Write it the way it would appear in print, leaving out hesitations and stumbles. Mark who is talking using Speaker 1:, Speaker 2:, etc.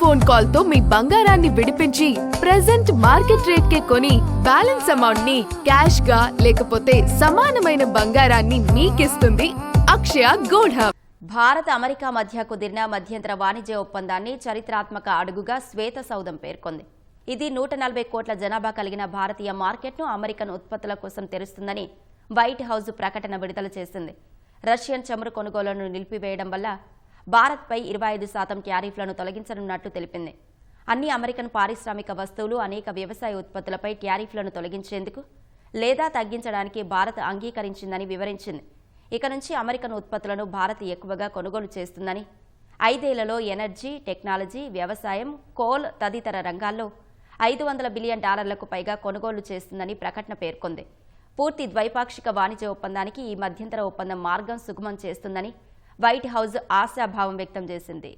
Speaker 1: Phone call తో మీ బంగారాన్ని విడిపించి ప్రెజెంట్ మార్కెట్ రేట్ కే కొని బ్యాలెన్స్ అమౌంట్ ని క్యాష్ గా లేకపోతే సమానమైన బంగారాన్ని మీకిస్తుంది అక్షయ గోల్డ్ హబ్.
Speaker 2: భారత్ అమెరికా మధ్య కుదిరిన మధ్యంతర వాణిజ్య ఒప్పందాన్ని చరిత్రాత్మక అడుగుగా శ్వేత సౌధం పేర్కొంది. ఇది 140 కోట్ల జనాభా కలిగిన భారతీయ మార్కెట్ను అమెరికన్ ఉత్పత్తుల కోసం తెరుస్తుందని వైట్ హౌస్ ప్రకటన విడుదల చేసింది. రష్యన్ చమురు కొనుగోలును నిలిపివేయడం వల్ల భారత్పై 25% ట్యారిఫ్లను తొలగించనున్నట్లు తెలిపింది. అన్ని అమెరికన్ పారిశ్రామిక వస్తువులు, అనేక వ్యవసాయ ఉత్పత్తులపై ట్యారిఫ్లను తొలగించేందుకు లేదా తగ్గించడానికి భారత్ అంగీకరించిందని వివరించింది. ఇక నుంచి అమెరికన్ ఉత్పత్తులను భారత్ ఎక్కువగా కొనుగోలు చేస్తుందని, 5 ఏళ్లలో ఎనర్జీ, టెక్నాలజీ, వ్యవసాయం, కోల్ తదితర రంగాల్లో $500 బిలియన్ పైగా కొనుగోలు చేస్తుందని ప్రకటన పేర్కొంది. పూర్తి ద్వైపాక్షిక వాణిజ్య ఒప్పందానికి ఈ మధ్యంతర ఒప్పందం మార్గం సుగమం చేస్తుందని వైట్ హౌస్ ఆశాభావం వ్యక్తం చేసింది.